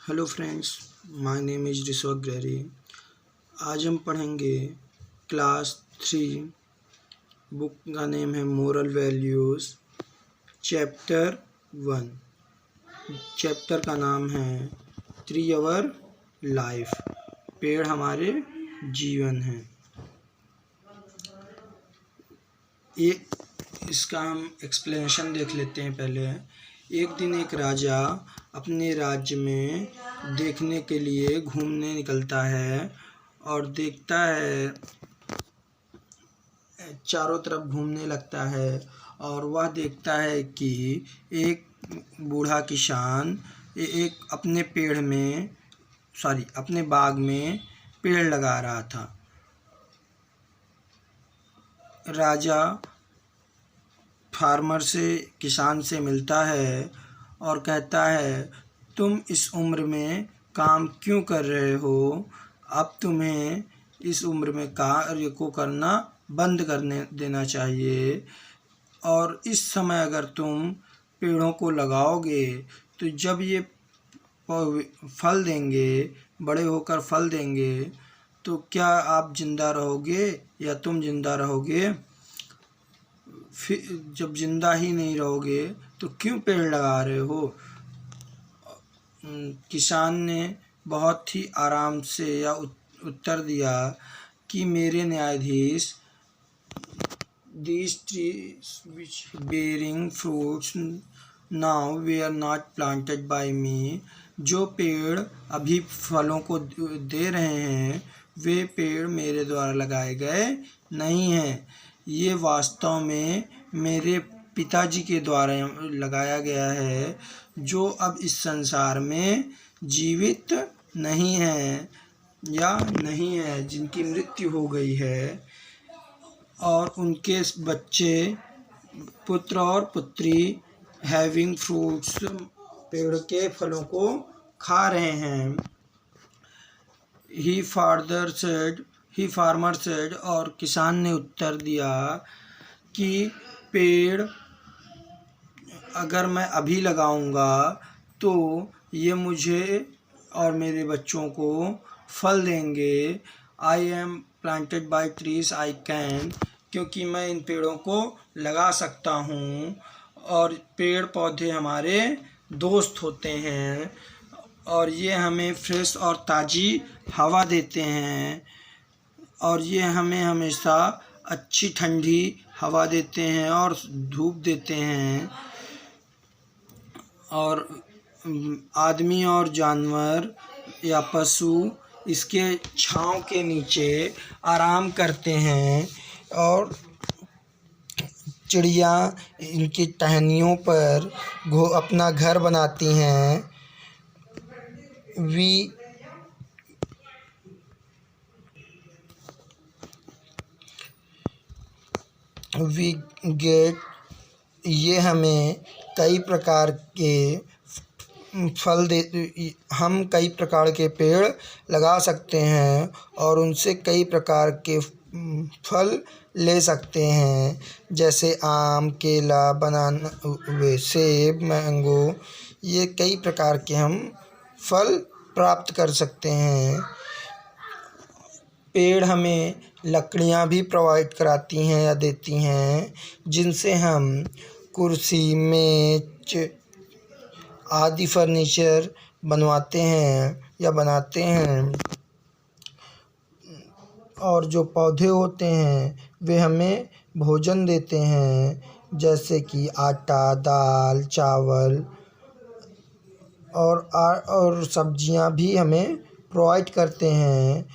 Hello friends, my name is Rishabh ग्रेरी। आज हम पढ़ेंगे क्लास 3। बुक का नेम है मोरल वैल्यूज़, चैप्टर 1। चैप्टर का नाम है ट्री आवर लाइफ, पेड़ हमारे जीवन हैं। इसका हम एक्सप्लेनेशन देख लेते हैं। पहले, एक दिन एक राजा अपने राज्य में देखने के लिए घूमने निकलता है और देखता है, चारों तरफ घूमने लगता है और वह देखता है कि एक बूढ़ा किसान एक अपने बाग में पेड़ लगा रहा था। राजा किसान से मिलता है और कहता है, तुम इस उम्र में काम क्यों कर रहे हो? अब तुम्हें इस उम्र में कार्य को करना बंद करने देना चाहिए, और इस समय अगर तुम पेड़ों को लगाओगे तो जब ये फल देंगे, बड़े होकर फल देंगे, तो क्या आप जिंदा रहोगे या तुम जिंदा रहोगे? फिर जब जिंदा ही नहीं रहोगे तो क्यों पेड़ लगा रहे हो? किसान ने बहुत ही आराम से उत्तर दिया कि मेरे न्यायाधीश, these trees which bearing fruits now were not planted by me। जो पेड़ अभी फलों को दे रहे हैं वे पेड़ मेरे द्वारा लगाए गए नहीं हैं, ये वास्तव में मेरे पिताजी के द्वारा लगाया गया है, जो अब इस संसार में जीवित नहीं है या नहीं है, जिनकी मृत्यु हो गई है, और उनके बच्चे, पुत्र और पुत्री हैविंग फ्रूट्स, पेड़ के फलों को खा रहे हैं। ही फार्मर सेड, और किसान ने उत्तर दिया कि पेड़ अगर मैं अभी लगाऊंगा तो ये मुझे और मेरे बच्चों को फल देंगे। I am planted by trees I can, क्योंकि मैं इन पेड़ों को लगा सकता हूँ, और पेड़ पौधे हमारे दोस्त होते हैं और ये हमें फ्रेश और ताज़ी हवा देते हैं, और ये हमें हमेशा अच्छी ठंडी हवा देते हैं और धूप देते हैं, और आदमी और जानवर या पशु इसके छांव के नीचे आराम करते हैं, और चिड़िया इनकी टहनियों पर अपना घर बनाती हैं। वी गेट, ये हमें कई प्रकार के हम कई प्रकार के पेड़ लगा सकते हैं और उनसे कई प्रकार के फल ले सकते हैं, जैसे आम, केला, बनाना, सेब, मैंगो, ये कई प्रकार के हम फल प्राप्त कर सकते हैं। पेड़ हमें लकड़ियाँ भी प्रोवाइड कराती हैं या देती हैं, जिनसे हम कुर्सी, मेज आदि फर्नीचर बनवाते हैं। और जो पौधे होते हैं वे हमें भोजन देते हैं, जैसे कि आटा, दाल, चावल और सब्जियां भी हमें प्रोवाइड करते हैं।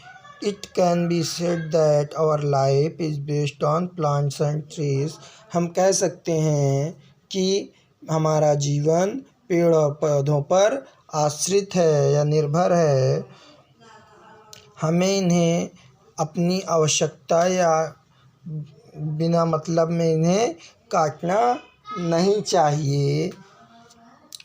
It can be said that our life is based on plants and trees. हम कह सकते हैं कि हमारा जीवन पेड़ और पौधों पर आश्रित है या निर्भर है। हमें इन्हें अपनी आवश्यकता या बिना मतलब में इन्हें काटना नहीं चाहिए,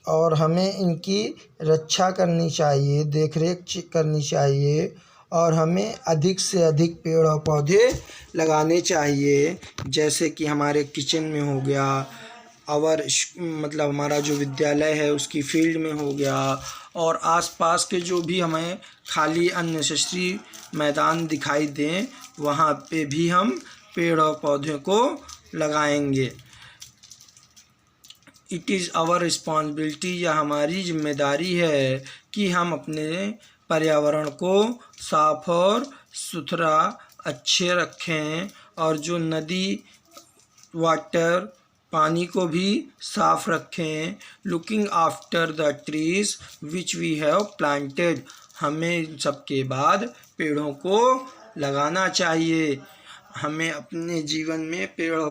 और हमें इनकी रक्षा करनी चाहिए, देखरेख करनी चाहिए, और हमें अधिक से अधिक पेड़ और पौधे लगाने चाहिए, जैसे कि हमारे किचन में हो गया, मतलब हमारा जो विद्यालय है उसकी फील्ड में हो गया, और आसपास के जो भी हमें खाली अननेसेसरी मैदान दिखाई दें वहाँ पे भी हम पेड़ और पौधे को लगाएंगे। इट इज़ आवर रिस्पॉन्सिबिलिटी, यह हमारी जिम्मेदारी है कि हम अपने पर्यावरण को साफ और सुथरा अच्छे रखें, और जो नदी वाटर पानी को भी साफ रखें। Looking after the trees which we have planted, हमें सबके बाद पेड़ों को लगाना चाहिए। हमें अपने जीवन में पेड़